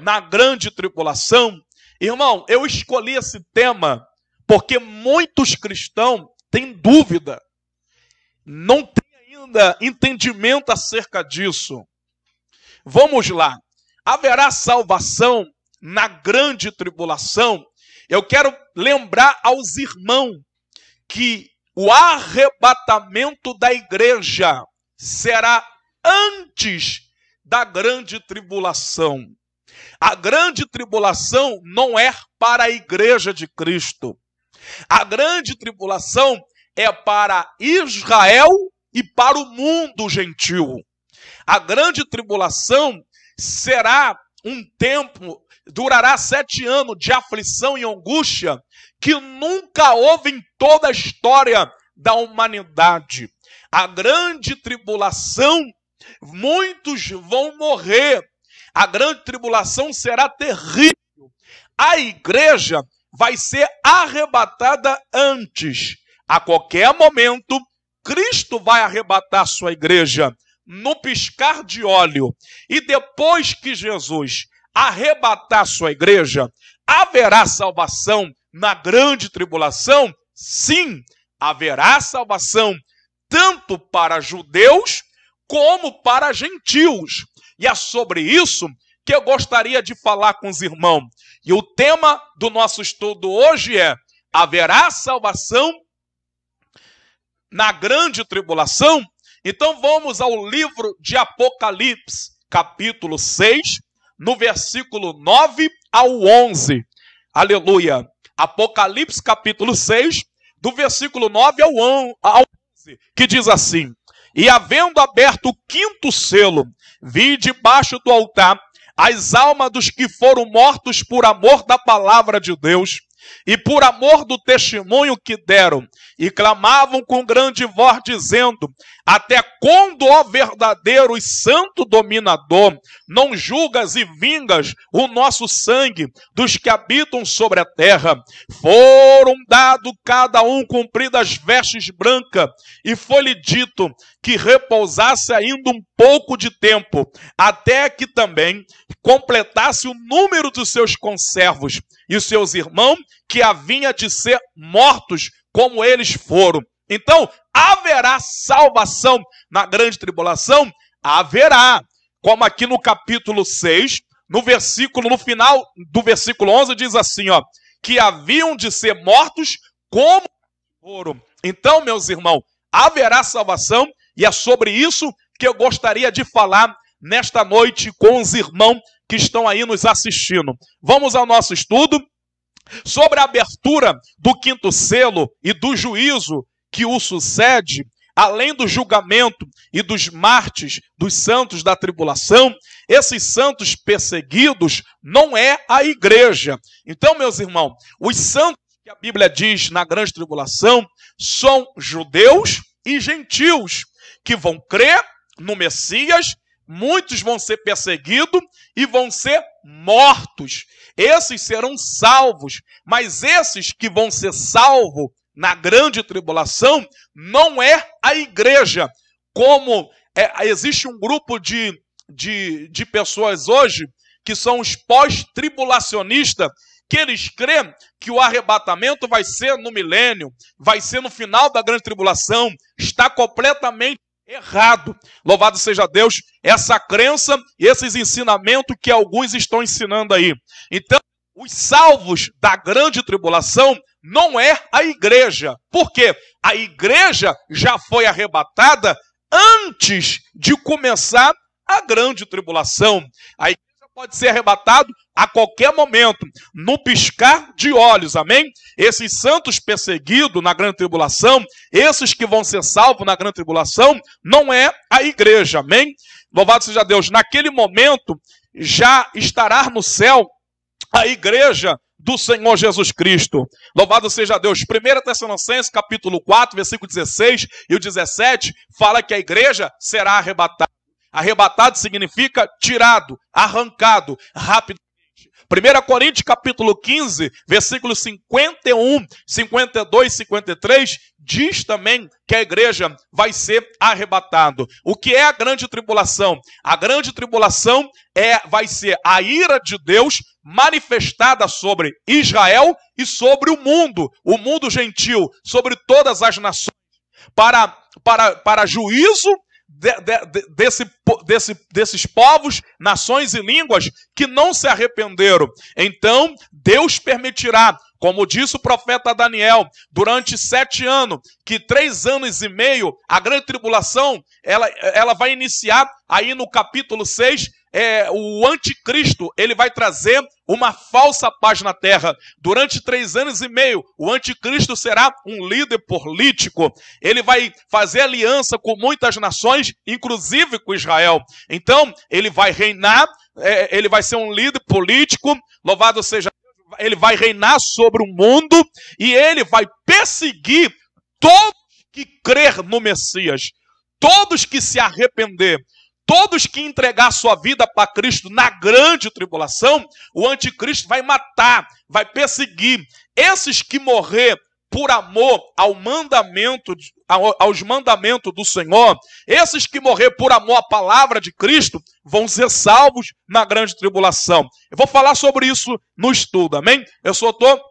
na grande tribulação. Irmão, eu escolhi esse tema porque muitos cristãos têm dúvida, não têm ainda entendimento acerca disso. Vamos lá. Haverá salvação na grande tribulação? Eu quero lembrar aos irmãos que o arrebatamento da igreja será antes da grande tribulação. A grande tribulação não é para a igreja de Cristo. A grande tribulação é para Israel e para o mundo gentil. A grande tribulação será um tempo, durará 7 anos de aflição e angústia que nunca houve em toda a história da humanidade. A grande tribulação, muitos vão morrer. A grande tribulação será terrível. A igreja vai ser arrebatada antes. A qualquer momento, Cristo vai arrebatar sua igreja no piscar de olho. E depois que Jesus arrebatar sua igreja, haverá salvação na grande tribulação? Sim, haverá salvação tanto para judeus como para gentios. E é sobre isso que eu gostaria de falar com os irmãos. E o tema do nosso estudo hoje é: haverá salvação na grande tribulação? Então vamos ao livro de Apocalipse, capítulo 6, no versículo 9 ao 11. Aleluia. Apocalipse, capítulo 6, do versículo 9 ao 11, que diz assim: E havendo aberto o 5º selo, vi debaixo do altar as almas dos que foram mortos por amor da palavra de Deus e por amor do testemunho que deram, e clamavam com grande voz, dizendo: Até quando, ó verdadeiro e santo dominador, não julgas e vingas o nosso sangue dos que habitam sobre a terra? Foram dados cada um compridas vestes brancas, e foi-lhe dito que repousasse ainda um pouco de tempo, até que também completasse o número dos seus conservos e seus irmãos, que haviam de ser mortos como eles foram. Então, haverá salvação na grande tribulação? Haverá. Como aqui no capítulo 6, no final do versículo 11, diz assim, ó, que haviam de ser mortos como foram. Então, meus irmãos, haverá salvação, e é sobre isso que eu gostaria de falar nesta noite com os irmãos que estão aí nos assistindo. Vamos ao nosso estudo sobre a abertura do 5º selo e do juízo que o sucede, além do julgamento e dos mártires dos santos da tribulação. Esses santos perseguidos não é a igreja. Então, meus irmãos, os santos que a Bíblia diz na grande tribulação são judeus e gentios que vão crer no Messias. Muitos vão ser perseguidos e vão ser mortos. Esses serão salvos, mas esses que vão ser salvos na grande tribulação não é a igreja. Como existe um grupo de pessoas hoje que são os pós-tribulacionistas, que eles creem que o arrebatamento vai ser no milênio, vai ser no final da grande tribulação. Está completamente errado. Louvado seja Deus, essa crença e esses ensinamentos que alguns estão ensinando aí. Então, os salvos da grande tribulação não é a igreja. Por quê? A igreja já foi arrebatada antes de começar a grande tribulação. A igreja pode ser arrebatada a qualquer momento, no piscar de olhos, amém? Esses santos perseguidos na grande tribulação, esses que vão ser salvos na grande tribulação, não é a igreja, amém? Louvado seja Deus, naquele momento já estará no céu a igreja do Senhor Jesus Cristo. Louvado seja Deus. 1 Tessalonicenses, capítulo 4, versículo 16 e o 17, fala que a igreja será arrebatada. Arrebatado significa tirado, arrancado, rapidamente. 1 Coríntios capítulo 15, versículos 51, 52, 53, diz também que a igreja vai ser arrebatada. O que é a grande tribulação? A grande tribulação vai ser a ira de Deus manifestada sobre Israel e sobre o mundo gentil, sobre todas as nações, para juízo desses povos, nações e línguas que não se arrependeram. Então, Deus permitirá, como disse o profeta Daniel, durante 7 anos, que 3 anos e meio, a grande tribulação, ela vai iniciar aí no capítulo 6, o anticristo, ele vai trazer uma falsa paz na terra. Durante 3 anos e meio, o anticristo será um líder político. Ele vai fazer aliança com muitas nações, inclusive com Israel. Então, ele vai reinar, ele vai ser um líder político, louvado seja Deus, ele vai reinar sobre o mundo e ele vai perseguir todos que crer no Messias, todos que se arrepender. Todos que entregar sua vida para Cristo na grande tribulação, o anticristo vai matar, vai perseguir. Esses que morrer por amor aos mandamentos do Senhor, esses que morrer por amor à palavra de Cristo, vão ser salvos na grande tribulação. Eu vou falar sobre isso no estudo, amém? Eu só estou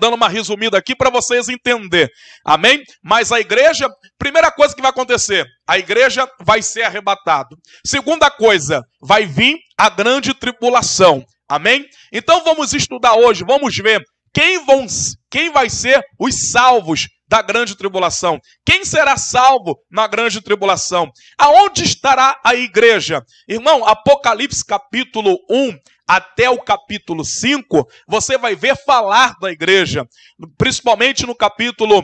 dando uma resumida aqui para vocês entenderem, amém? Mas a igreja, primeira coisa que vai acontecer, a igreja vai ser arrebatada. Segunda coisa, vai vir a grande tribulação, amém? Então vamos estudar hoje, vamos ver quem vai ser os salvos da grande tribulação. Quem será salvo na grande tribulação? Aonde estará a igreja? Irmão, Apocalipse capítulo 1 até o capítulo 5, você vai ver falar da igreja. Principalmente no capítulo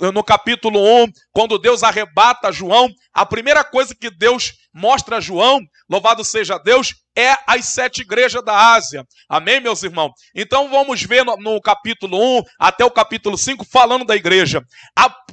1, quando Deus arrebata João, a primeira coisa que Deus mostra a João, louvado seja Deus, é as 7 igrejas da Ásia. Amém, meus irmãos? Então vamos ver no capítulo 1 até o capítulo 5 falando da igreja.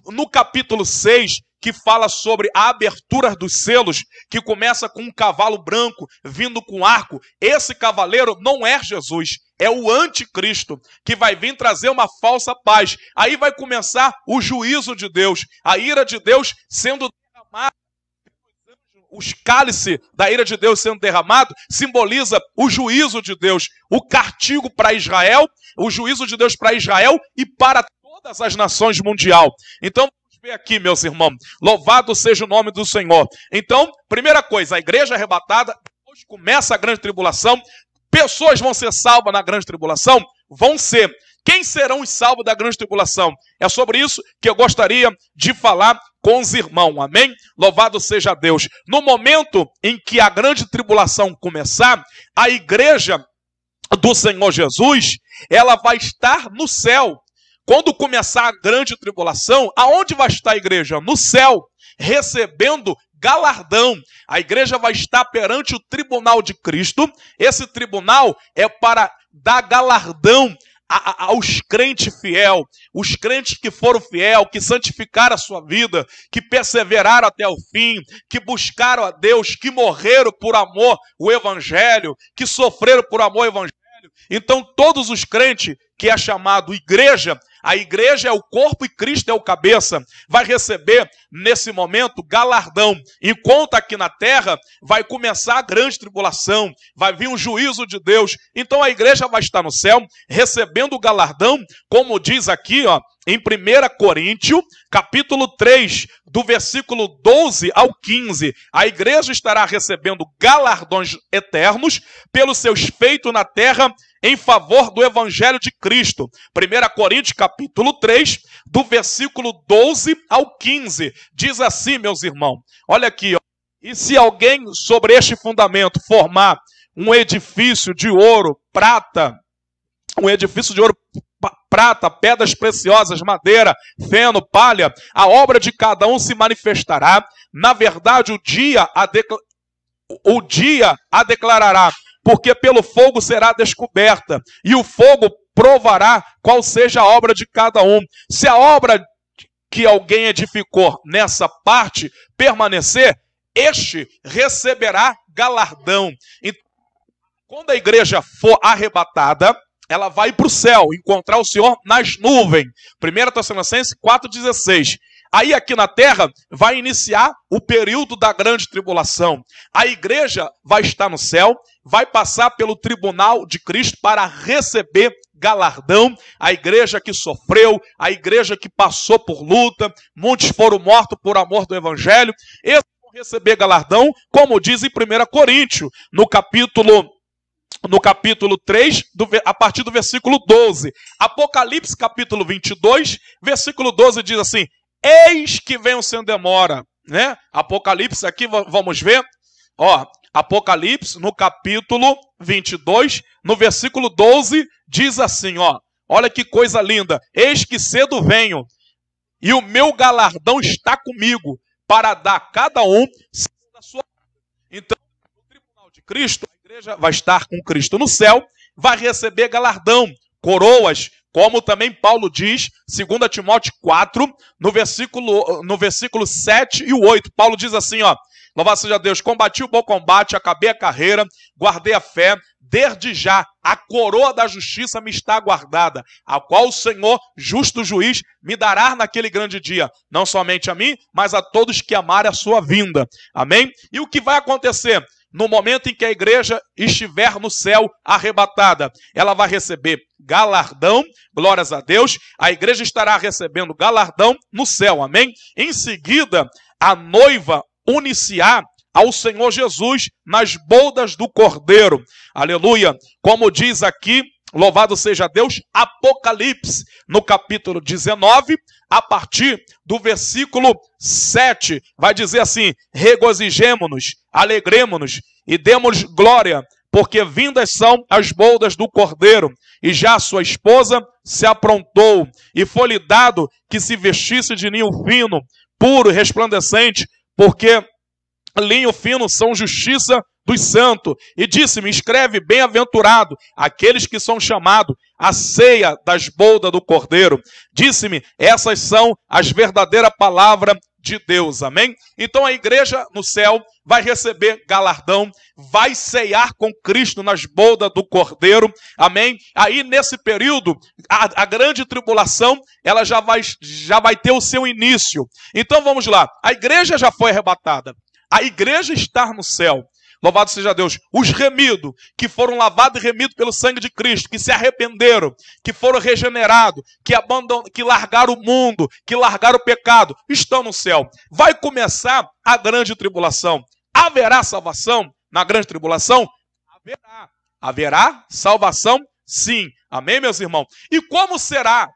No capítulo 6, que fala sobre a abertura dos selos, que começa com um cavalo branco vindo com arco. Esse cavaleiro não é Jesus, é o anticristo, que vai vir trazer uma falsa paz. Aí vai começar o juízo de Deus, a ira de Deus sendo derramada. Os cálices da ira de Deus sendo derramado simboliza o juízo de Deus, o castigo para Israel, o juízo de Deus para Israel e para todas as nações mundial. Então, vamos ver aqui, meus irmãos, louvado seja o nome do Senhor. Então, primeira coisa, a igreja arrebatada, depois começa a grande tribulação, pessoas vão ser salvas na grande tribulação? Vão ser. Quem serão os salvos da grande tribulação? É sobre isso que eu gostaria de falar com os irmãos, amém? Louvado seja Deus. No momento em que a grande tribulação começar, a igreja do Senhor Jesus, ela vai estar no céu. Quando começar a grande tribulação, aonde vai estar a igreja? No céu, recebendo galardão. A igreja vai estar perante o tribunal de Cristo. Esse tribunal é para dar galardão aos crentes fiel, os crentes que foram fiel, que santificaram a sua vida, que perseveraram até o fim, que buscaram a Deus, que morreram por amor o evangelho, que sofreram por amor o evangelho. Então todos os crentes que é chamado igreja, a igreja é o corpo e Cristo é o cabeça, vai receber nesse momento galardão. Enquanto aqui na terra vai começar a grande tribulação, vai vir o juízo de Deus. Então a igreja vai estar no céu recebendo o galardão, como diz aqui, ó, em 1 Coríntios, capítulo 3, do versículo 12 ao 15. A igreja estará recebendo galardões eternos pelos seus feitos na terra em favor do evangelho de Cristo. 1 Coríntios, capítulo 3, do versículo 12 ao 15. Diz assim, meus irmãos, olha aqui, ó. E se alguém sobre este fundamento formar um edifício de ouro, prata, pedras preciosas, madeira, feno, palha, a obra de cada um se manifestará. Na verdade, o dia a declarará, porque pelo fogo será descoberta, e o fogo provará qual seja a obra de cada um. Se a obra que alguém edificou nessa parte permanecer, este receberá galardão. Então, Quando a igreja for arrebatada, ela vai para o céu, encontrar o Senhor nas nuvens. 1 Tessalonicenses 4,16. Aí aqui na terra vai iniciar o período da grande tribulação. A igreja vai estar no céu, vai passar pelo tribunal de Cristo para receber galardão. A igreja que sofreu, a igreja que passou por luta, muitos foram mortos por amor do evangelho. Eles vão receber galardão, como diz em 1 Coríntios, no capítulo 3, a partir do versículo 12. Apocalipse capítulo 22, versículo 12 diz assim: eis que venho sem demora, né? Apocalipse aqui, vamos ver, ó, Apocalipse no capítulo 22, no versículo 12, diz assim, ó, olha que coisa linda: eis que cedo venho, e o meu galardão está comigo, para dar a cada um segundo a sua. Então, no tribunal de Cristo, a igreja vai estar com Cristo no céu, vai receber galardão, coroas, como também Paulo diz, 2 Timóteo 4, no versículo 7 e o 8. Paulo diz assim, ó: louvado seja Deus, combati o bom combate, acabei a carreira, guardei a fé, desde já a coroa da justiça me está guardada, a qual o Senhor, justo juiz, me dará naquele grande dia, não somente a mim, mas a todos que amarem a sua vinda. Amém? E o que vai acontecer? No momento em que a igreja estiver no céu arrebatada, ela vai receber galardão, glórias a Deus, a igreja estará recebendo galardão no céu, amém? Em seguida, a noiva uniciar ao Senhor Jesus nas bodas do Cordeiro, aleluia, como diz aqui, louvado seja Deus, Apocalipse, no capítulo 19, a partir do versículo 7, vai dizer assim: regozijemo-nos, alegremo-nos e demos glória, porque vindas são as bodas do Cordeiro, e já sua esposa se aprontou, e foi-lhe dado que se vestisse de linho fino, puro e resplandecente, porque linho fino são justiça dos santos. E disse-me: escreve, bem-aventurado aqueles que são chamados à ceia das bodas do Cordeiro. Disse-me: essas são as verdadeiras palavras de Deus, amém? Então a igreja no céu vai receber galardão, vai ceiar com Cristo nas bodas do Cordeiro, amém? Aí nesse período, a grande tribulação, ela já vai ter o seu início. Então vamos lá, a igreja já foi arrebatada, a igreja está no céu. Louvado seja Deus. Os remidos, que foram lavados e remidos pelo sangue de Cristo, que se arrependeram, que foram regenerados, que largaram o mundo, que largaram o pecado, estão no céu. Vai começar a grande tribulação. Haverá salvação na grande tribulação? Haverá. Haverá salvação? Sim. Amém, meus irmãos? E como será?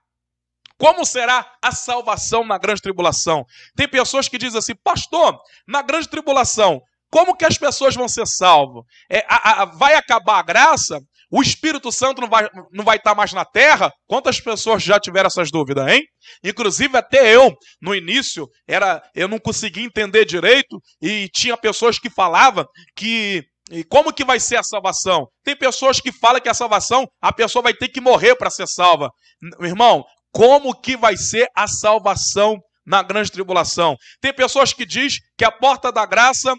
Como será a salvação na grande tribulação? Tem pessoas que dizem assim: pastor, na grande tribulação, como que as pessoas vão ser salvas? Vai acabar a graça? O Espírito Santo não vai estar mais na terra? Quantas pessoas já tiveram essas dúvidas, hein? Inclusive até eu, no início, eu não conseguia entender direito, e tinha pessoas que falavam que... E como que vai ser a salvação? Tem pessoas que falam que a salvação, a pessoa vai ter que morrer para ser salva. Meu irmão, como que vai ser a salvação na grande tribulação? Tem pessoas que dizem que a porta da graça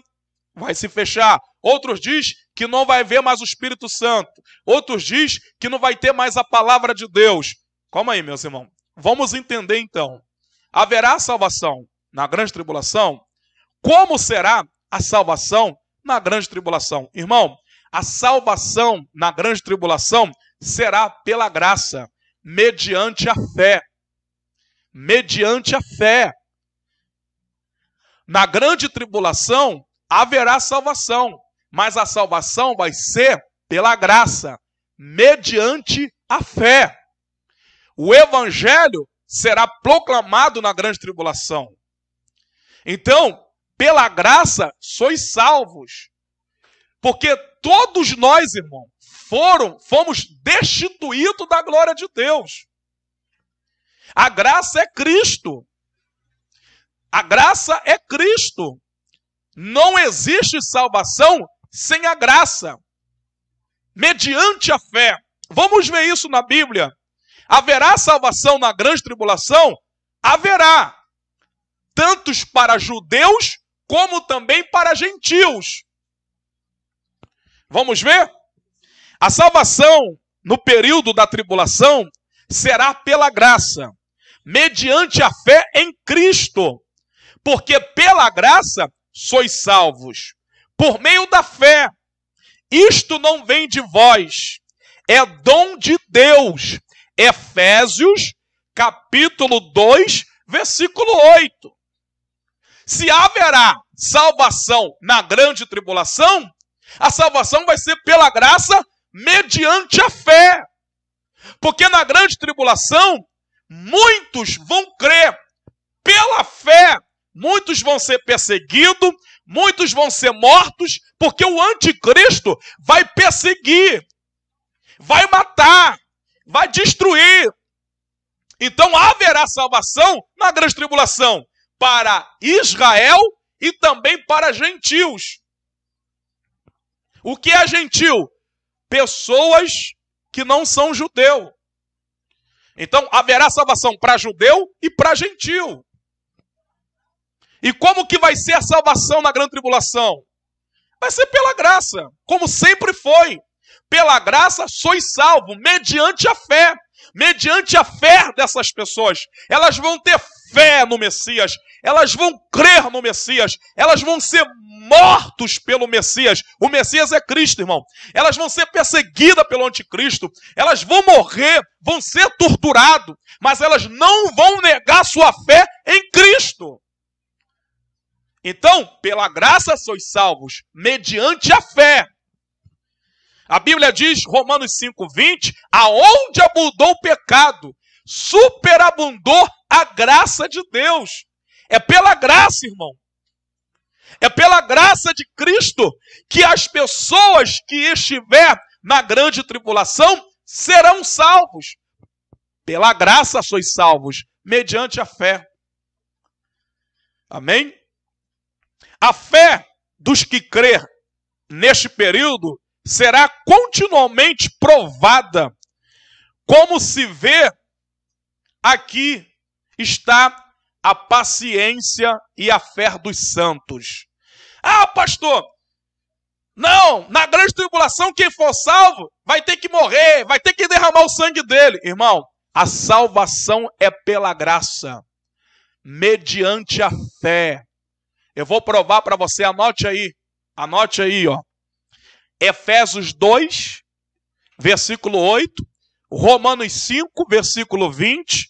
vai se fechar. Outros dizem que não vai haver mais o Espírito Santo. Outros dizem que não vai ter mais a palavra de Deus. Calma aí, meus irmãos. Vamos entender então. Haverá salvação na grande tribulação? Como será a salvação na grande tribulação? Irmão, a salvação na grande tribulação será pela graça, mediante a fé. Mediante a fé. Na grande tribulação haverá salvação, mas a salvação vai ser pela graça, mediante a fé. O evangelho será proclamado na grande tribulação. Então, pela graça, sois salvos. Porque todos nós, irmão, fomos destituídos da glória de Deus. A graça é Cristo. A graça é Cristo. Não existe salvação sem a graça, mediante a fé. Vamos ver isso na Bíblia. Haverá salvação na grande tribulação? Haverá. Tanto para judeus, como também para gentios. Vamos ver? A salvação no período da tribulação será pela graça, mediante a fé em Cristo. Porque pela graça sois salvos, por meio da fé. Isto não vem de vós, é dom de Deus. Efésios, capítulo 2, versículo 8. Se haverá salvação na grande tribulação, a salvação vai ser pela graça mediante a fé. Porque na grande tribulação, muitos vão crer pela fé. Muitos vão ser perseguidos, muitos vão ser mortos, porque o anticristo vai perseguir, vai matar, vai destruir. Então haverá salvação na grande tribulação para Israel e também para gentios. O que é gentil? Pessoas que não são judeu. Então haverá salvação para judeu e para gentio. E como que vai ser a salvação na grande tribulação? Vai ser pela graça, como sempre foi. Pela graça sois salvos, mediante a fé. Mediante a fé dessas pessoas. Elas vão ter fé no Messias. Elas vão crer no Messias. Elas vão ser mortos pelo Messias. O Messias é Cristo, irmão. Elas vão ser perseguidas pelo anticristo. Elas vão morrer, vão ser torturadas. Mas elas não vão negar sua fé em Cristo. Então, pela graça sois salvos, mediante a fé. A Bíblia diz, Romanos 5:20, aonde abundou o pecado, superabundou a graça de Deus. É pela graça, irmão. É pela graça de Cristo que as pessoas que estiver na grande tribulação serão salvos. Pela graça sois salvos, mediante a fé. Amém? A fé dos que crer neste período será continuamente provada. Como se vê, aqui está a paciência e a fé dos santos. Ah, pastor, não, na grande tribulação quem for salvo vai ter que morrer, vai ter que derramar o sangue dele. Irmão, a salvação é pela graça, mediante a fé. Eu vou provar para você, anote aí, ó. Efésios 2, versículo 8, Romanos 5, versículo 20,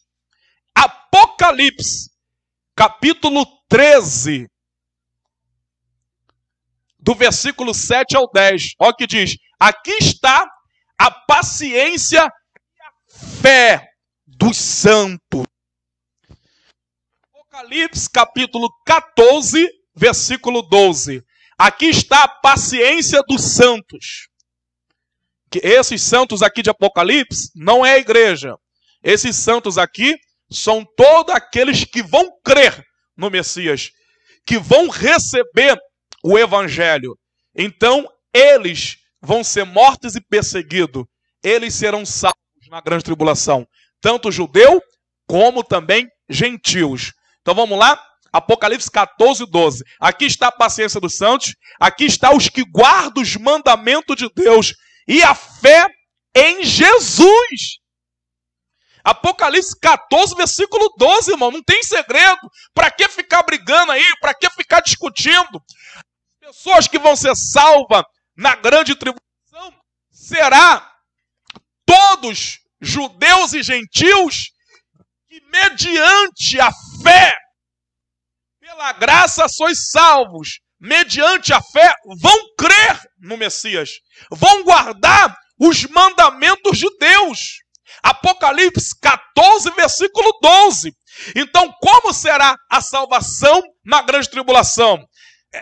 Apocalipse, capítulo 13, do versículo 7 ao 10. Olha o que diz, aqui está a paciência e a fé dos santos. Apocalipse, capítulo 14, versículo 12. Aqui está a paciência dos santos. Que esses santos aqui de Apocalipse não é a igreja. Esses santos aqui são todos aqueles que vão crer no Messias, que vão receber o Evangelho. Então, eles vão ser mortos e perseguidos. Eles serão salvos na grande tribulação. Tanto judeu, como também gentios. Então, vamos lá? Apocalipse 14, 12. Aqui está a paciência dos santos. Aqui está os que guardam os mandamentos de Deus. E a fé em Jesus. Apocalipse 14, versículo 12, irmão. Não tem segredo. Para que ficar brigando aí? Para que ficar discutindo? Pessoas que vão ser salvas na grande tribulação será todos judeus e gentios que mediante a fé, pela graça sois salvos, mediante a fé vão crer no Messias, vão guardar os mandamentos de Deus. Apocalipse 14, versículo 12. Então, como será a salvação na grande tribulação?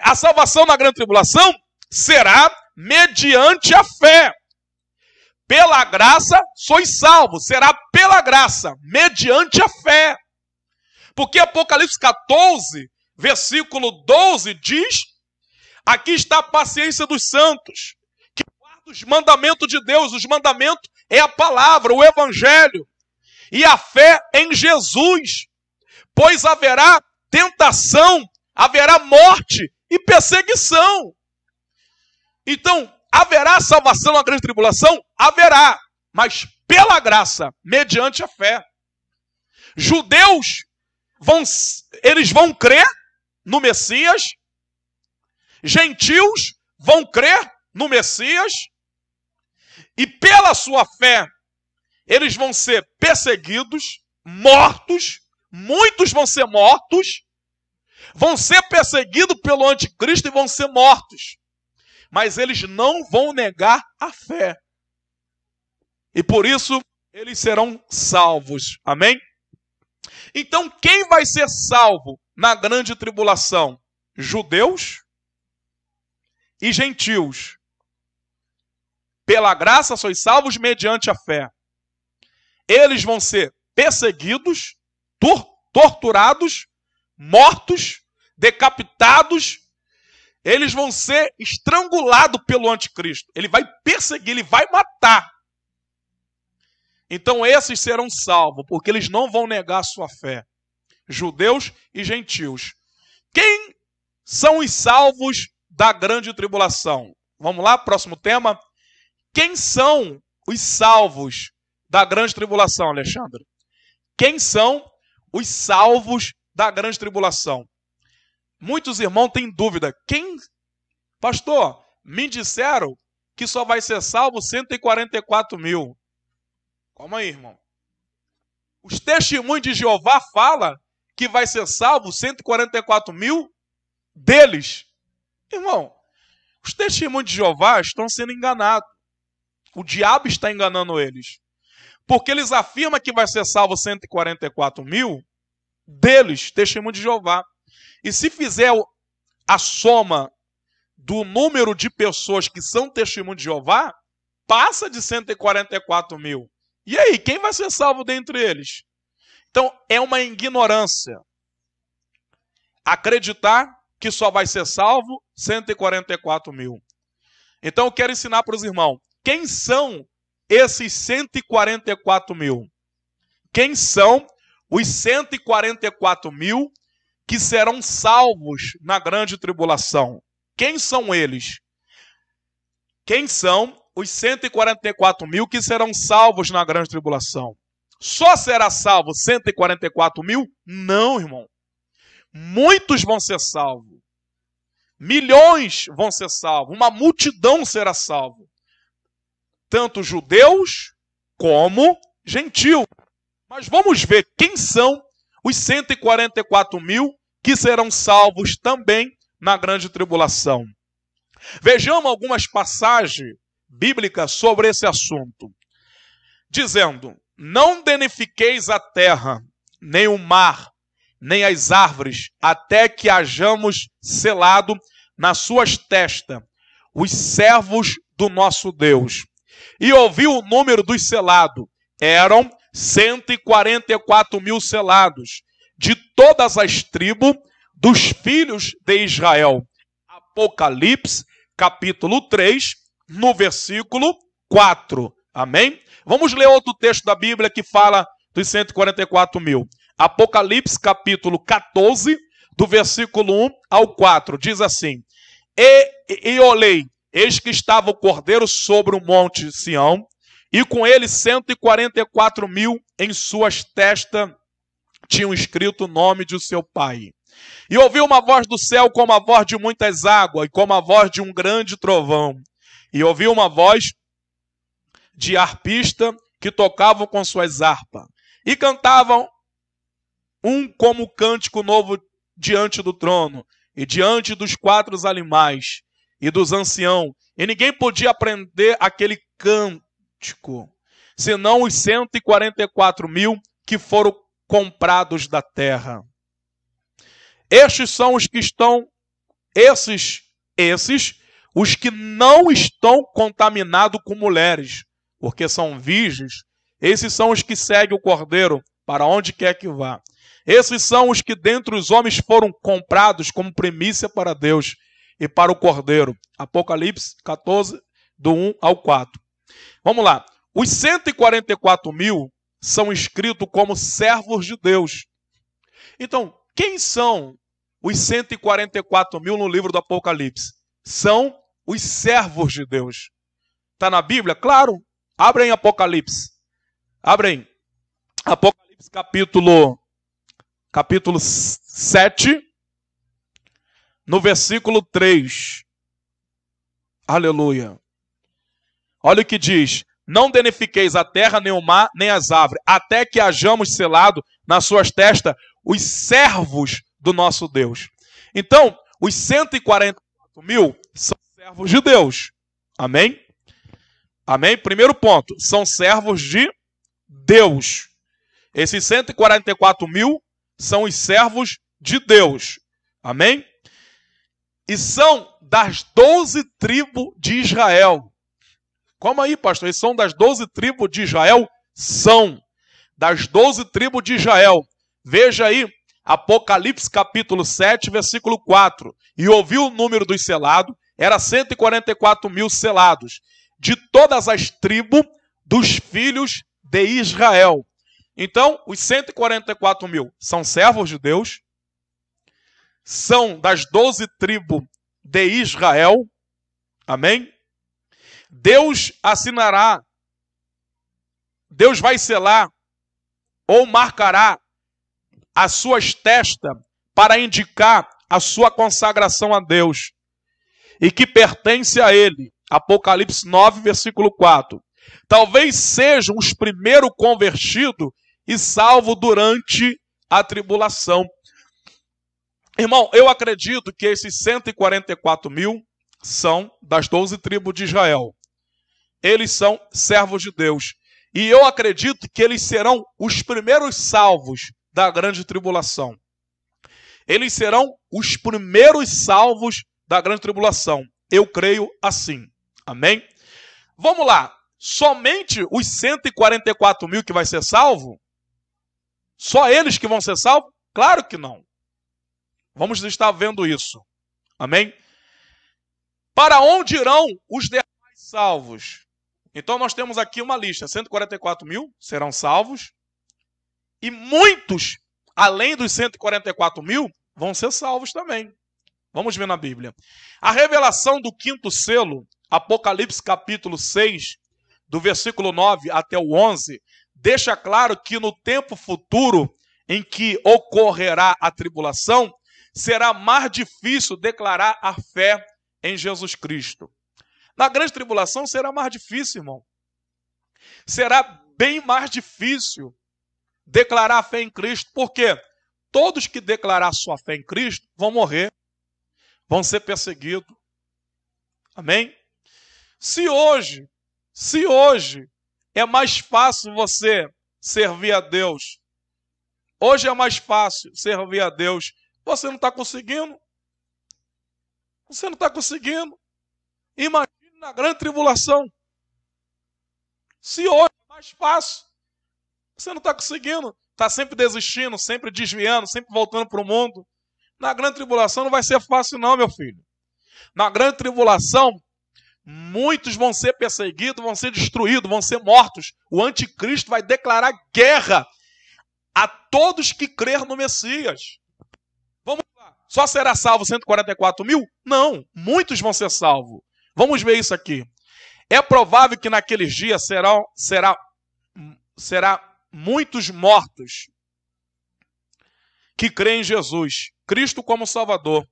A salvação na grande tribulação será mediante a fé. Pela graça sois salvos. Será pela graça, mediante a fé. Porque Apocalipse 14, versículo 12 diz, aqui está a paciência dos santos, que guarda os mandamentos de Deus. Os mandamentos é a palavra, o evangelho. E a fé em Jesus. Pois haverá tentação, haverá morte e perseguição. Então, Haverá salvação na grande tribulação? Haverá, mas pela graça, mediante a fé. Judeus eles vão crer no Messias, gentios vão crer no Messias, e pela sua fé, eles vão ser perseguidos, mortos, muitos vão ser mortos, vão ser perseguidos pelo anticristo e vão ser mortos. Mas eles não vão negar a fé. E por isso, eles serão salvos. Amém? Então, quem vai ser salvo na grande tribulação? Judeus e gentios. Pela graça sois salvos mediante a fé. Eles vão ser perseguidos, torturados, mortos, decapitados. Eles vão ser estrangulados pelo anticristo. Ele vai perseguir, ele vai matar. Então esses serão salvos, porque eles não vão negar a sua fé. Judeus e gentios. Quem são os salvos da grande tribulação? Vamos lá, próximo tema. Quem são os salvos da grande tribulação, Alexandre? Quem são os salvos da grande tribulação? Muitos irmãos têm dúvida. Pastor, me disseram que só vai ser salvo 144 mil. Calma aí, irmão. Os testemunhos de Jeová falam que vai ser salvo 144 mil deles. Irmão, os testemunhos de Jeová estão sendo enganados. O diabo está enganando eles. Porque eles afirmam que vai ser salvo 144 mil deles, testemunho de Jeová. E se fizer a soma do número de pessoas que são testemunho de Jeová, passa de 144 mil. E aí, quem vai ser salvo dentre eles? Então, é uma ignorância acreditar que só vai ser salvo 144 mil. Então, eu quero ensinar para os irmãos. Quem são esses 144 mil? Quem são os 144 mil que serão salvos na grande tribulação? Quem são eles? Quem são os 144 mil que serão salvos na grande tribulação? Só será salvo 144 mil? Não, irmão. Muitos vão ser salvos. Milhões vão ser salvos. Uma multidão será salvo. Tanto judeus como gentios. Mas vamos ver quem são os 144 mil que serão salvos também na grande tribulação. Vejamos algumas passagens bíblicas sobre esse assunto. Dizendo: não danifiqueis a terra, nem o mar, nem as árvores, até que hajamos selado nas suas testas os servos do nosso Deus. E ouviu o número dos selados. Eram 144 mil selados, de todas as tribos dos filhos de Israel. Apocalipse, capítulo 3, no versículo 4. Amém? Vamos ler outro texto da Bíblia que fala dos 144 mil. Apocalipse, capítulo 14, do versículo 1 ao 4. Diz assim: E olhei, eis que estava o Cordeiro sobre o monte Sião, e com ele 144 mil em suas testas tinham escrito o nome de seu pai. E ouvi uma voz do céu como a voz de muitas águas, e como a voz de um grande trovão. E ouvi uma voz de harpista que tocavam com suas harpas. E cantavam como cântico novo diante do trono, e diante dos 4 animais, e dos anciãos. E ninguém podia aprender aquele cântico, senão os 144 mil que foram comprados da terra. Estes são os que estão, os que não estão contaminados com mulheres, porque são virgens. Esses são os que seguem o Cordeiro para onde quer que vá. Esses são os que dentre os homens foram comprados como primícia para Deus e para o Cordeiro. Apocalipse 14, do 1 ao 4. Vamos lá. Os 144 mil são escritos como servos de Deus. Então, quem são os 144 mil no livro do Apocalipse? São os servos de Deus. Está na Bíblia? Claro. Abre em Apocalipse. Abre em Apocalipse capítulo 7, no versículo 3. Aleluia. Olha o que diz. Não danifiqueis a terra, nem o mar, nem as árvores, até que hajamos selado nas suas testas os servos do nosso Deus. Então, os 144.000 são servos de Deus. Amém? Amém? Primeiro ponto, são servos de Deus. Esses 144.000 são os servos de Deus. Amém? E são das 12 tribos de Israel. Como aí, pastor? Eles são das 12 tribos de Israel? São das 12 tribos de Israel. Veja aí, Apocalipse capítulo 7, versículo 4. E ouviu o número dos selados, era 144.000 selados, de todas as tribos dos filhos de Israel. Então, os 144.000 são servos de Deus, são das 12 tribos de Israel. Amém? Deus assinará, Deus vai selar ou marcará as suas testas para indicar a sua consagração a Deus e que pertence a Ele. Apocalipse 9, versículo 4. Talvez sejam os primeiros convertidos e salvos durante a tribulação. Irmão, eu acredito que esses 144.000 são das 12 tribos de Israel. Eles são servos de Deus. E eu acredito que eles serão os primeiros salvos da grande tribulação. Eles serão os primeiros salvos da grande tribulação. Eu creio assim. Amém? Vamos lá. Somente os 144.000 que vai ser salvo? Só eles que vão ser salvos? Claro que não. Vamos estar vendo isso. Amém? Para onde irão os demais salvos? Então nós temos aqui uma lista. 144.000 serão salvos. E muitos, além dos 144.000, vão ser salvos também. Vamos ver na Bíblia. A revelação do quinto selo, Apocalipse capítulo 6, do versículo 9 até o 11, deixa claro que no tempo futuro em que ocorrerá a tribulação, será mais difícil declarar a fé em Jesus Cristo. Na grande tribulação será mais difícil, irmão. Será bem mais difícil declarar a fé em Cristo. Por quê? Todos que declarar sua fé em Cristo vão morrer, vão ser perseguidos. Amém? Se hoje é mais fácil você servir a Deus, hoje é mais fácil servir a Deus, você não está conseguindo. Você não está conseguindo. Imagine na grande tribulação. Se hoje é mais fácil, você não está conseguindo. Está sempre desistindo, sempre desviando, sempre voltando para o mundo. Na grande tribulação não vai ser fácil não, meu filho. Na grande tribulação, muitos vão ser perseguidos, vão ser destruídos, vão ser mortos. O anticristo vai declarar guerra a todos que crer no Messias. Vamos lá. Só será salvo 144.000? Não, muitos vão ser salvos. Vamos ver isso aqui. É provável que naqueles dias será muitos mortos que creem em Jesus, Cristo como Salvador,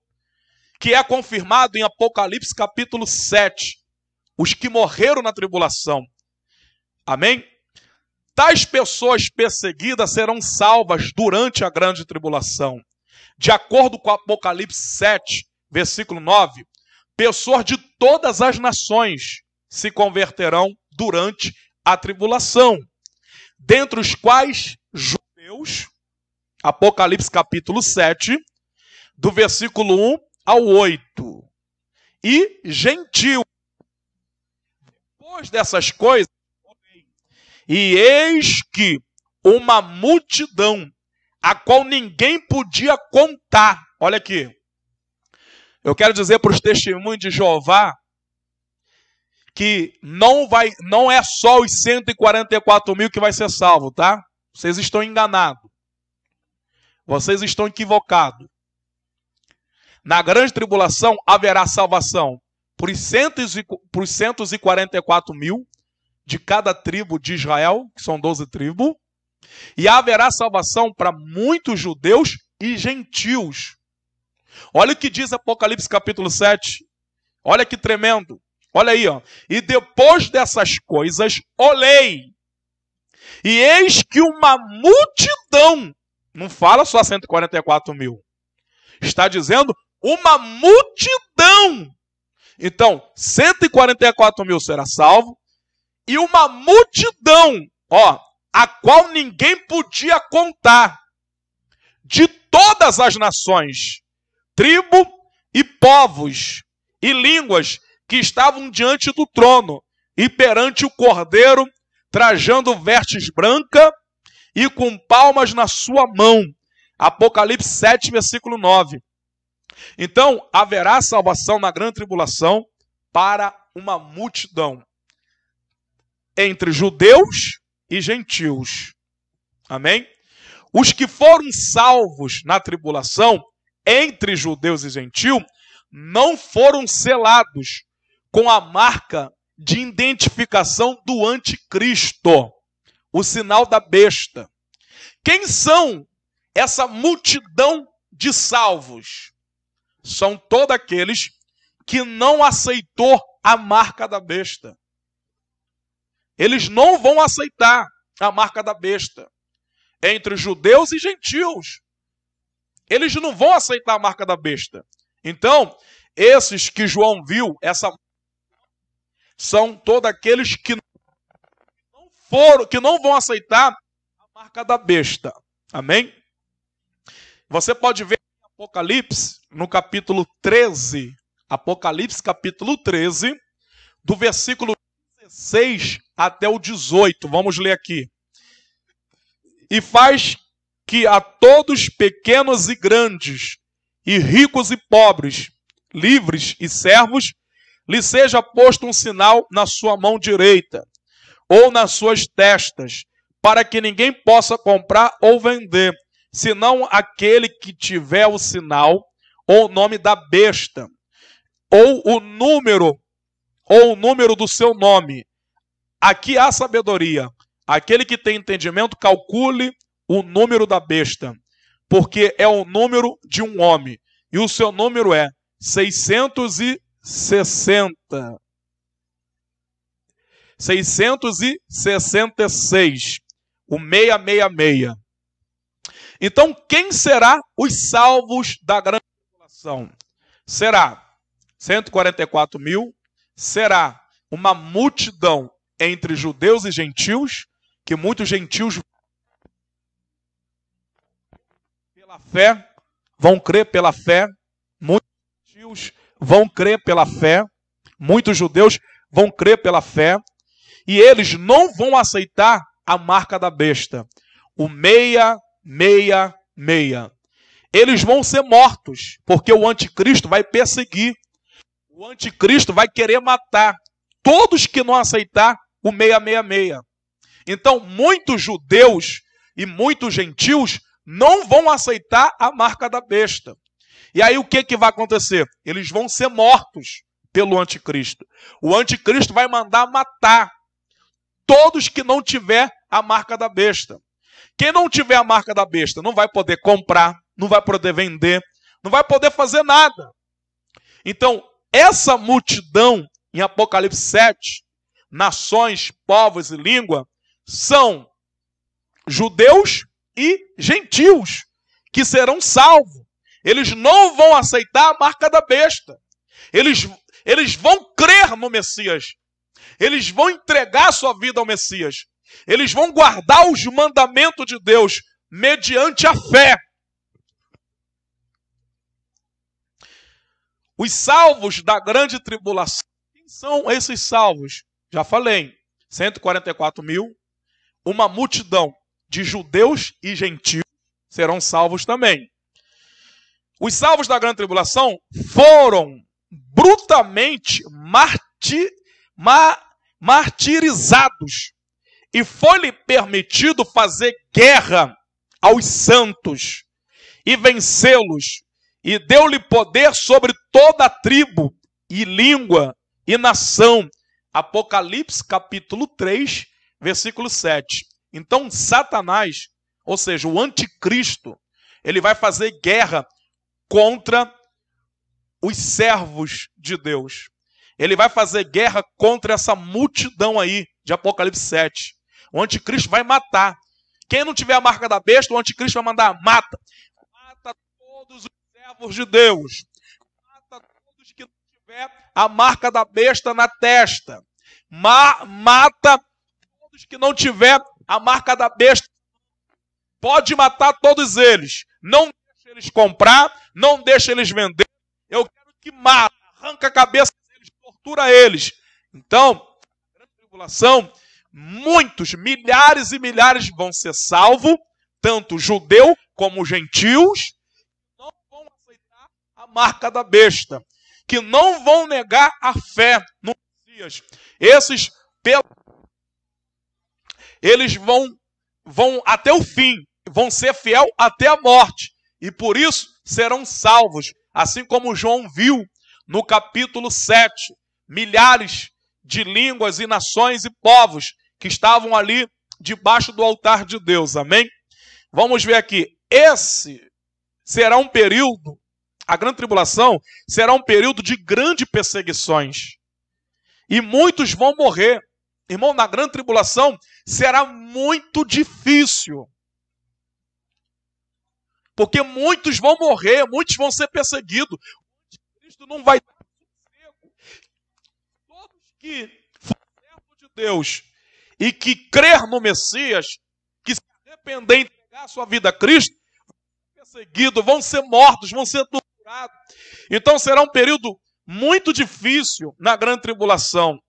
que é confirmado em Apocalipse capítulo 7, os que morreram na tribulação. Amém? Tais pessoas perseguidas serão salvas durante a grande tribulação. De acordo com Apocalipse 7, versículo 9, pessoas de todas as nações se converterão durante a tribulação, dentre os quais judeus, Apocalipse capítulo 7, do versículo 1 ao 8, e gentil. Depois dessas coisas, e eis que uma multidão, a qual ninguém podia contar. Olha aqui. Eu quero dizer para os testemunhos de Jeová que não é só os 144.000 que vai ser salvo, tá? Vocês estão enganados. Vocês estão equivocados. Na grande tribulação haverá salvação para os 144 mil de cada tribo de Israel, que são 12 tribos, e haverá salvação para muitos judeus e gentios. Olha o que diz Apocalipse capítulo 7. Olha que tremendo. Olha aí, ó. E depois dessas coisas, olhei, e eis que uma multidão, não fala só 144 mil, está dizendo uma multidão. Então, 144 mil será salvo, e uma multidão, ó, a qual ninguém podia contar, de todas as nações, tribo e povos e línguas que estavam diante do trono e perante o Cordeiro, trajando vestes brancas e com palmas na sua mão. Apocalipse 7, versículo 9. Então, haverá salvação na grande tribulação para uma multidão, entre judeus e gentios. Amém? Os que foram salvos na tribulação, entre judeus e gentios, não foram selados com a marca de identificação do anticristo, o sinal da besta. Quem são essa multidão de salvos? São todos aqueles que não aceitou a marca da besta. Eles não vão aceitar a marca da besta. Entre judeus e gentios. Eles não vão aceitar a marca da besta. Então, esses que João viu, são todos aqueles que não vão aceitar a marca da besta. Amém? Você pode ver em Apocalipse, no capítulo 13, Apocalipse capítulo 13, do versículo 16 até o 18. Vamos ler aqui. E faz que a todos, pequenos e grandes, e ricos e pobres, livres e servos, lhe seja posto um sinal na sua mão direita, ou nas suas testas, para que ninguém possa comprar ou vender, senão aquele que tiver o sinal, ou o nome da besta, ou o número do seu nome. Aqui há sabedoria. Aquele que tem entendimento, calcule o número da besta, porque é o número de um homem, e o seu número é 666. 666. O 666. Então, quem será os salvos da grande tribulação? Será 144 mil, será uma multidão entre judeus e gentios, que muitos gentios pela fé vão crer pela fé, muitos gentios vão crer pela fé, muitos judeus vão crer pela fé, e eles não vão aceitar a marca da besta, o 666. Eles vão ser mortos, porque o anticristo vai perseguir, o anticristo vai querer matar todos que não aceitar o 666. Então, muitos judeus e muitos gentios não vão aceitar a marca da besta. E aí o que vai acontecer? Eles vão ser mortos pelo anticristo. O anticristo vai mandar matar todos que não tiver a marca da besta. Quem não tiver a marca da besta não vai poder comprar, não vai poder vender, não vai poder fazer nada. Então, essa multidão em Apocalipse 7, nações, povos e língua, são judeus e gentios que serão salvos. Eles não vão aceitar a marca da besta. Eles vão crer no Messias. Eles vão entregar sua vida ao Messias. Eles vão guardar os mandamentos de Deus mediante a fé. Os salvos da grande tribulação. Quem são esses salvos? Já falei. 144 mil. Uma multidão de judeus e gentios serão salvos também. Os salvos da grande tribulação foram brutalmente martirizados e foi-lhe permitido fazer guerra aos santos e vencê-los, e deu-lhe poder sobre toda a tribo e língua e nação. Apocalipse capítulo 3, versículo 7. Então Satanás, ou seja, o anticristo, ele vai fazer guerra contra os servos de Deus. Ele vai fazer guerra contra essa multidão aí de Apocalipse 7. O anticristo vai matar. Quem não tiver a marca da besta, o anticristo vai mandar, mata. Mata todos os servos de Deus. Mata todos que não tiver a marca da besta na testa. Mata todos que não tiver a marca da besta. Pode matar todos eles. Não deixa eles comprar, não deixa eles vender. Eu quero que mata, arranca a cabeça deles, tortura eles. Então, na grande tribulação, muitos, milhares e milhares vão ser salvos, tanto judeu como gentios, não vão aceitar a marca da besta, que não vão negar a fé no Messias. Esses, eles vão até o fim, vão ser fiel até a morte, e por isso serão salvos, assim como João viu no capítulo 7, milhares de línguas e nações e povos que estavam ali debaixo do altar de Deus, amém? Vamos ver aqui, esse será um período, a grande tribulação será um período de grandes perseguições, e muitos vão morrer. Irmão, na grande tribulação será muito difícil, porque muitos vão morrer, muitos vão ser perseguidos. O Cristo não vai dar sossego. Todos que forem servos de Deus e que crer no Messias, que se arrepender e entregar a sua vida a Cristo, vão ser perseguidos, vão ser mortos, vão ser torturados. Então será um período muito difícil na grande tribulação.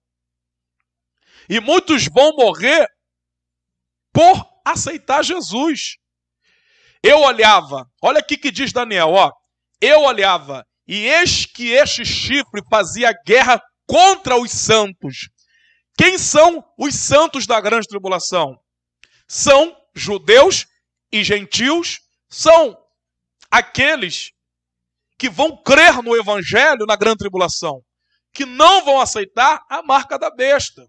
E muitos vão morrer por aceitar Jesus. Eu olhava, olha aqui que diz Daniel, ó. Eu olhava, e eis que este chifre fazia guerra contra os santos. Quem são os santos da grande tribulação? São judeus e gentios, são aqueles que vão crer no evangelho na grande tribulação, que não vão aceitar a marca da besta.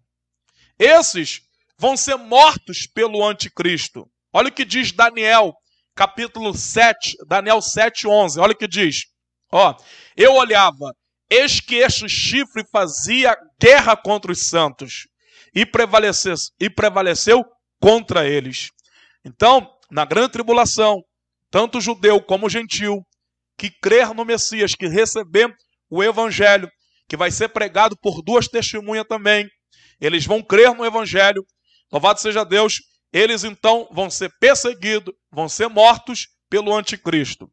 Esses vão ser mortos pelo anticristo. Olha o que diz Daniel, capítulo 7, Daniel 7, 11. Olha o que diz. Ó, eu olhava, eis que este chifre fazia guerra contra os santos e prevaleceu contra eles. Então, na grande tribulação, tanto judeu como gentil, que crer no Messias, que receber o evangelho, que vai ser pregado por duas testemunhas também, eles vão crer no evangelho, louvado seja Deus, eles então vão ser perseguidos, vão ser mortos pelo anticristo.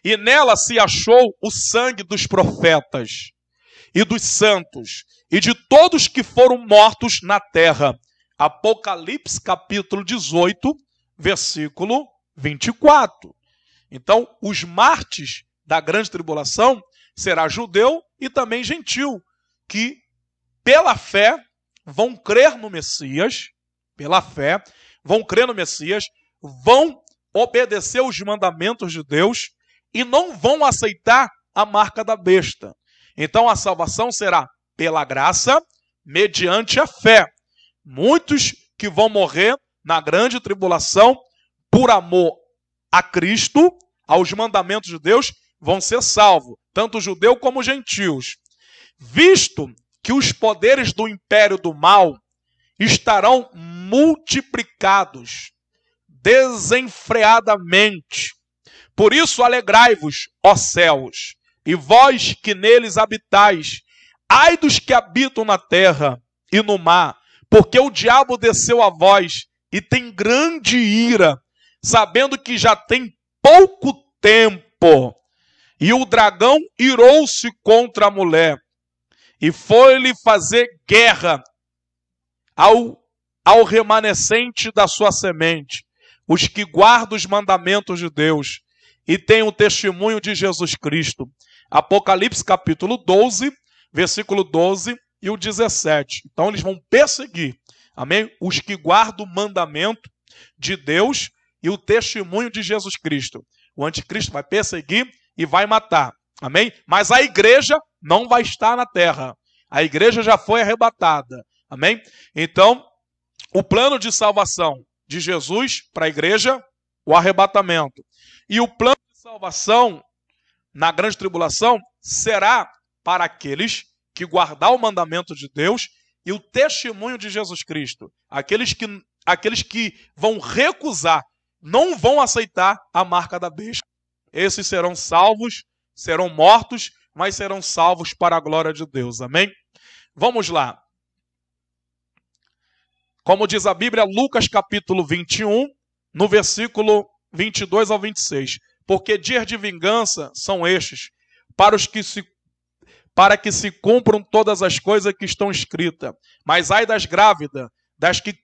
E nela se achou o sangue dos profetas e dos santos e de todos que foram mortos na terra. Apocalipse capítulo 18, versículo 24. Então, os mártires da grande tribulação será judeu e também gentil, que pela fé vão crer no Messias, pela fé, vão crer no Messias, vão obedecer os mandamentos de Deus e não vão aceitar a marca da besta. Então a salvação será pela graça, mediante a fé. Muitos que vão morrer na grande tribulação, por amor a Cristo, aos mandamentos de Deus, vão ser salvos, tanto judeu como gentios. Visto que os poderes do império do mal estarão multiplicados desenfreadamente. Por isso alegrai-vos, ó céus, e vós que neles habitais, ai dos que habitam na terra e no mar, porque o diabo desceu a vós e tem grande ira, sabendo que já tem pouco tempo. E o dragão irou-se contra a mulher, e foi-lhe fazer guerra ao remanescente da sua semente, os que guardam os mandamentos de Deus e têm o testemunho de Jesus Cristo. Apocalipse capítulo 12, versículo 12 e o 17. Então eles vão perseguir, amém? Os que guardam o mandamento de Deus e o testemunho de Jesus Cristo. O anticristo vai perseguir e vai matar, amém? Mas a igreja não vai estar na terra. A igreja já foi arrebatada. Amém? Então, o plano de salvação de Jesus para a igreja, o arrebatamento. E o plano de salvação na grande tribulação será para aqueles que guardar o mandamento de Deus e o testemunho de Jesus Cristo. Aqueles que vão recusar, não vão aceitar a marca da besta. Esses serão salvos, serão mortos, mas serão salvos para a glória de Deus. Amém? Vamos lá. Como diz a Bíblia, Lucas capítulo 21, no versículo 22 ao 26. Porque dias de vingança são estes, para que se cumpram todas as coisas que estão escritas. Mas ai das grávidas, das que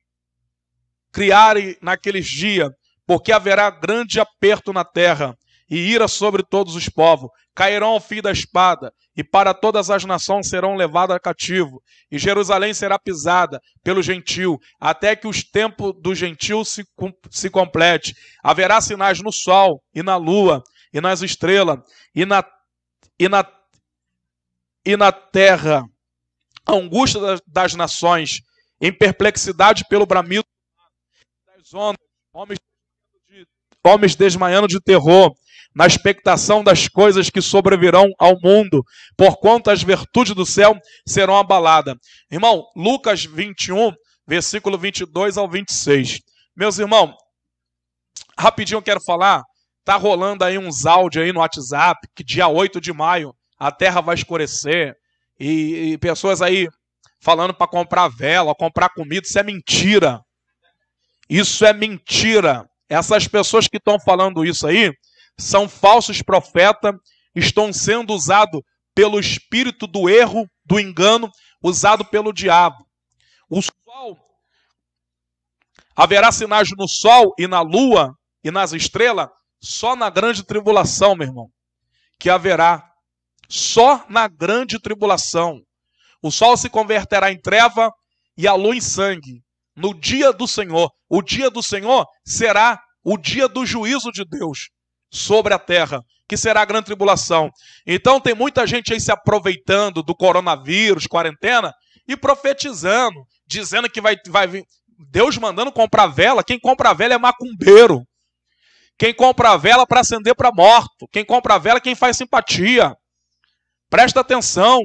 criarem naqueles dias, porque haverá grande aperto na terra, e ira sobre todos os povos. Cairão ao fio da espada, e para todas as nações serão levadas cativo. E Jerusalém será pisada pelo gentil, até que os tempos do gentil se complete. Haverá sinais no sol, e na lua, e nas estrelas, e na terra, angústia das nações, em perplexidade pelo bramido das ondas, homens desmaiando de terror, na expectação das coisas que sobrevirão ao mundo, porquanto as virtudes do céu serão abaladas. Irmão, Lucas 21, versículo 22 ao 26. Meus irmãos, rapidinho eu quero falar, tá rolando aí uns áudios aí no WhatsApp, que dia 8 de maio a terra vai escurecer, e pessoas aí falando para comprar vela, comprar comida, isso é mentira. Isso é mentira. Essas pessoas que estão falando isso aí, são falsos profetas, estão sendo usados pelo espírito do erro, do engano, usado pelo diabo. O sol, haverá sinais no sol e na lua e nas estrelas, só na grande tribulação, meu irmão, que haverá. Só na grande tribulação. O sol se converterá em treva e a lua em sangue. No dia do Senhor. O dia do Senhor será o dia do juízo de Deus sobre a terra, que será a grande tribulação. Então tem muita gente aí se aproveitando do coronavírus, quarentena, e profetizando, dizendo que vai vir Deus mandando comprar vela. Quem compra vela é macumbeiro. Quem compra vela para acender para morto. Quem compra vela é quem faz simpatia. Presta atenção.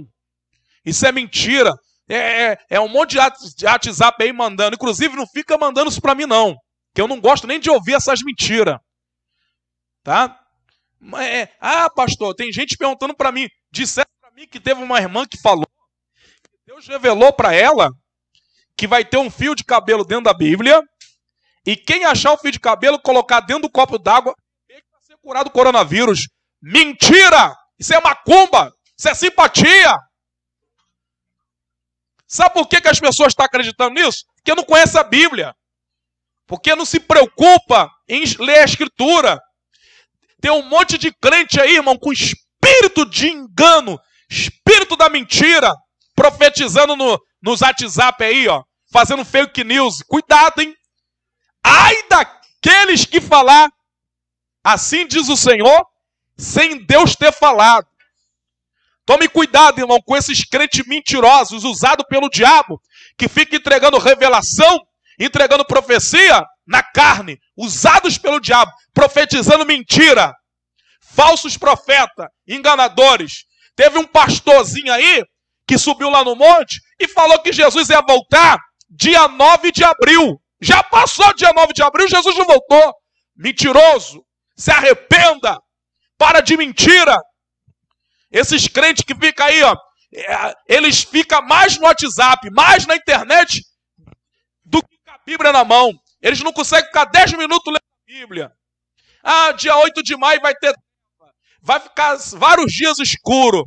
Isso é mentira. É um monte de WhatsApp aí mandando. Inclusive não fica mandando isso para mim não, que eu não gosto nem de ouvir essas mentiras. Tá? Pastor, tem gente perguntando para mim. Disseram para mim que teve uma irmã que falou que Deus revelou para ela que vai ter um fio de cabelo dentro da Bíblia, e quem achar o fio de cabelo, colocar dentro do copo d'água, ele vai ser curado do coronavírus. Mentira! Isso é macumba! Isso é simpatia! Sabe por que as pessoas estão acreditando nisso? Porque não conhece a Bíblia. Porque não se preocupa em ler a Escritura. Tem um monte de crente aí, irmão, com espírito de engano, espírito da mentira, profetizando nos WhatsApp aí, ó, fazendo fake news. Cuidado, hein? Ai daqueles que falar, assim diz o Senhor, sem Deus ter falado. Tome cuidado, irmão, com esses crentes mentirosos, usados pelo diabo, que ficam entregando revelação, entregando profecia na carne, usados pelo diabo, profetizando mentira. Falsos profetas, enganadores. Teve um pastorzinho aí, que subiu lá no monte, e falou que Jesus ia voltar dia 9 de abril. Já passou dia 9 de abril, Jesus não voltou. Mentiroso, se arrependa, para de mentira. Esses crentes que ficam aí, ó, eles ficam mais no WhatsApp, mais na internet, do que com a Bíblia na mão. Eles não conseguem ficar 10 minutos lendo a Bíblia. Dia 8 de maio vai ficar vários dias escuro.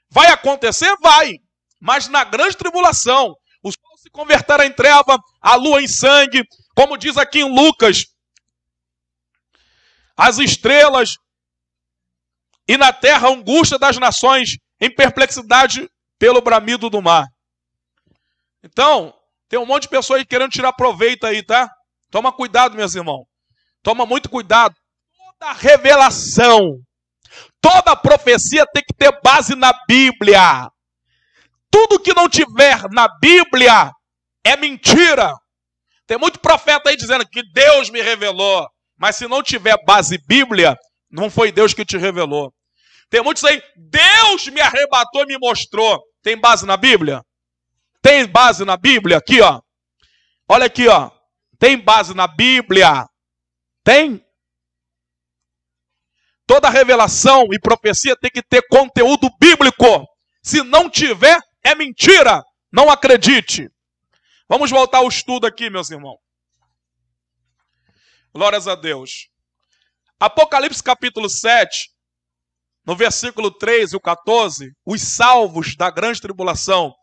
Vai acontecer? Vai. Mas na grande tribulação, o sol se converterá em treva, a lua em sangue, como diz aqui em Lucas, as estrelas, e na terra a angústia das nações, em perplexidade pelo bramido do mar. Então, tem um monte de pessoas aí querendo tirar proveito aí, tá? Toma cuidado, meus irmãos. Toma muito cuidado. Toda revelação, Toda profecia tem que ter base na Bíblia. Tudo que não tiver na Bíblia é mentira. Tem muito profeta aí dizendo que Deus me revelou. Mas se não tiver base Bíblia, não foi Deus que te revelou. Tem muitos aí, Deus me arrebatou e me mostrou. Tem base na Bíblia? Tem base na Bíblia? Aqui, ó. Olha aqui, ó. Tem base na Bíblia? Tem? Toda revelação e profecia tem que ter conteúdo bíblico. Se não tiver, é mentira. Não acredite. Vamos voltar ao estudo aqui, meus irmãos. Glórias a Deus. Apocalipse capítulo 7, no versículo 3 e o 14, os salvos da grande tribulação,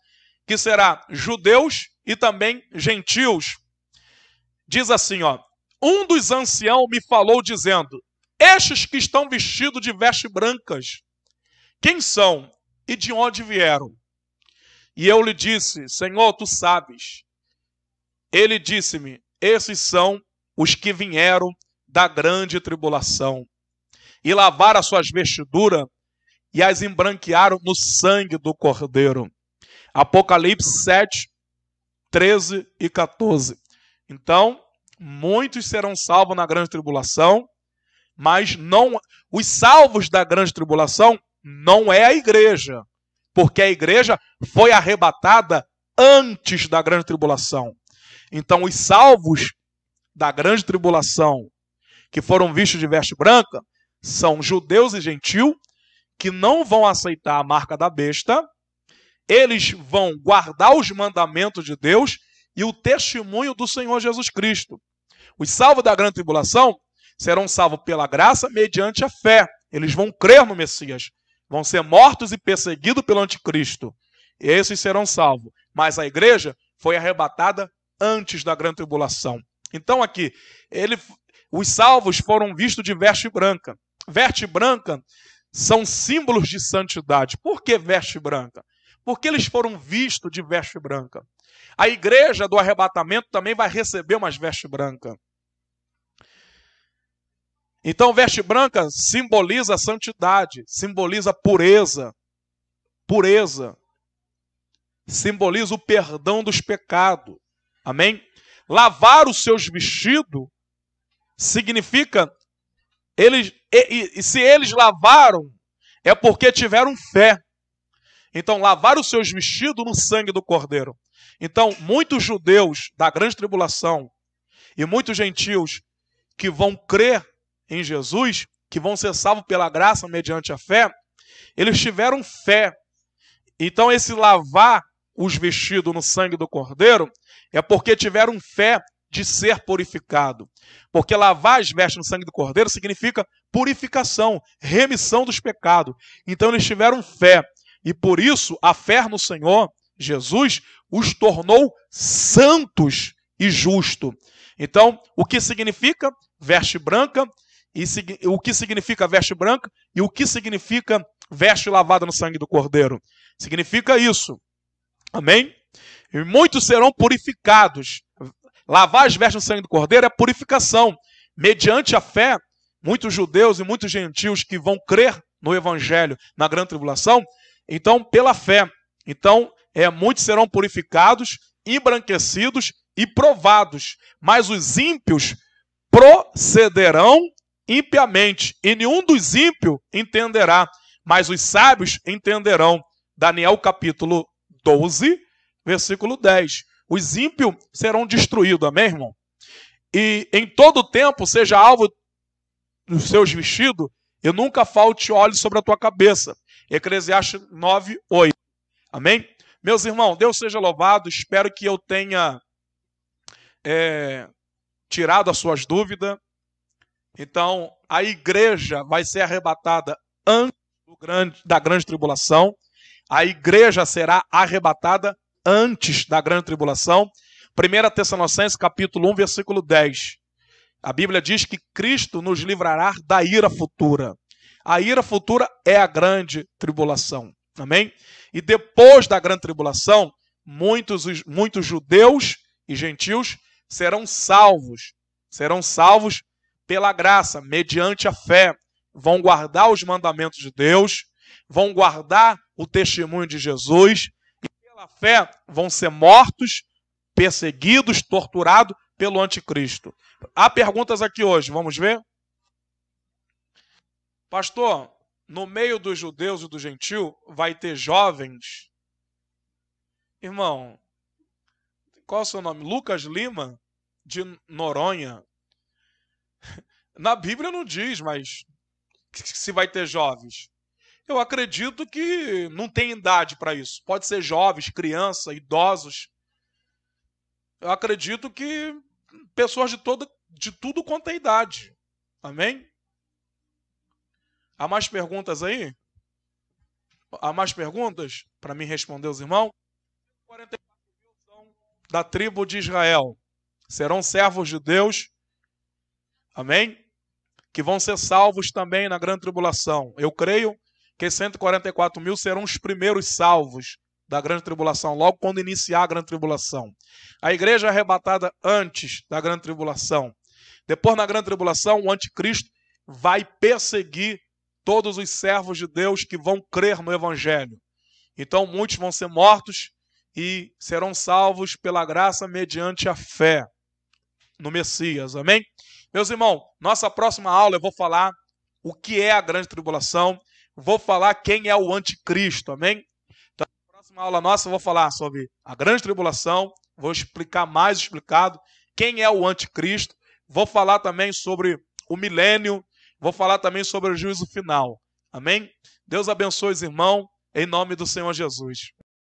que será judeus e também gentios. Diz assim, ó. Um dos anciãos me falou dizendo, estes que estão vestidos de vestes brancas, quem são e de onde vieram? E eu lhe disse, Senhor, tu sabes. Ele disse-me, esses são os que vieram da grande tribulação e lavaram as suas vestiduras e as embranquearam no sangue do Cordeiro. Apocalipse 7, 13 e 14. Então, muitos serão salvos na grande tribulação, mas não, os salvos da grande tribulação não é a igreja, porque a igreja foi arrebatada antes da grande tribulação. Então, os salvos da grande tribulação, que foram vistos de veste branca, são judeus e gentios que não vão aceitar a marca da besta, eles vão guardar os mandamentos de Deus e o testemunho do Senhor Jesus Cristo. Os salvos da grande tribulação serão salvos pela graça mediante a fé. Eles vão crer no Messias, vão ser mortos e perseguidos pelo anticristo. Esses serão salvos. Mas a igreja foi arrebatada antes da grande tribulação. Então aqui, os salvos foram vistos de veste branca. Veste branca são símbolos de santidade. Por que veste branca? Porque eles foram vistos de veste branca. A igreja do arrebatamento também vai receber umas vestes brancas. Então, veste branca simboliza a santidade, simboliza a pureza. Pureza. Simboliza o perdão dos pecados. Amém? Lavar os seus vestidos significa, se eles lavaram, é porque tiveram fé. Então, lavar os seus vestidos no sangue do Cordeiro. Então, muitos judeus da grande tribulação e muitos gentios que vão crer em Jesus, que vão ser salvos pela graça mediante a fé, eles tiveram fé. Então, esse lavar os vestidos no sangue do Cordeiro é porque tiveram fé de ser purificado. Porque lavar as vestes no sangue do Cordeiro significa purificação, remissão dos pecados. Então, eles tiveram fé. E por isso, a fé no Senhor Jesus os tornou santos e justos. Então, o que significa veste branca, o que significa veste branca e o que significa veste lavada no sangue do Cordeiro? Significa isso. Amém? E muitos serão purificados. Lavar as vestes no sangue do Cordeiro é purificação. Mediante a fé, muitos judeus e muitos gentios que vão crer no Evangelho na grande tribulação, então, pela fé. Então, muitos serão purificados, embranquecidos e provados. Mas os ímpios procederão impiamente. E nenhum dos ímpios entenderá. Mas os sábios entenderão. Daniel capítulo 12, versículo 10. Os ímpios serão destruídos, amém, irmão? E em todo tempo seja alvo dos seus vestidos e nunca falte óleo sobre a tua cabeça. Eclesiastes 9, 8. Amém? Meus irmãos, Deus seja louvado. Espero que eu tenha tirado as suas dúvidas. Então, a igreja vai ser arrebatada antes da grande tribulação. A igreja será arrebatada antes da grande tribulação. 1 Tessalonicenses capítulo 1, versículo 10. A Bíblia diz que Cristo nos livrará da ira futura. A ira futura é a grande tribulação. Amém? E depois da grande tribulação, muitos judeus e gentios serão salvos. Serão salvos pela graça, mediante a fé. vão guardar os mandamentos de Deus, vão guardar o testemunho de Jesus e pela fé vão ser mortos, perseguidos, torturados pelo anticristo. Há perguntas aqui hoje, vamos ver? Pastor, no meio dos judeus e do gentil vai ter jovens? Irmão, qual é o seu nome? Lucas Lima, de Noronha. Na Bíblia não diz, mas se vai ter jovens. Eu acredito que não tem idade para isso. Pode ser jovens, crianças, idosos. Eu acredito que pessoas de tudo quanto é idade. Amém? Há mais perguntas aí? Há mais perguntas para mim responder os irmãos? 44 mil são da tribo de Israel. Serão servos de Deus. Amém? Que vão ser salvos também na grande tribulação. Eu creio que 144 mil serão os primeiros salvos da grande tribulação, logo quando iniciar a grande tribulação. A igreja é arrebatada antes da grande tribulação. Depois, na grande tribulação, o anticristo vai perseguir todos os servos de Deus que vão crer no evangelho. Então, muitos vão ser mortos e serão salvos pela graça mediante a fé no Messias. Amém? Meus irmãos, nossa próxima aula eu vou falar o que é a grande tribulação, vou falar quem é o anticristo, amém? Então, na próxima aula nossa eu vou falar sobre a grande tribulação, vou explicar mais explicado quem é o anticristo, vou falar também sobre o milênio, vou falar também sobre o juízo final, amém? Deus abençoe os irmãos, em nome do Senhor Jesus.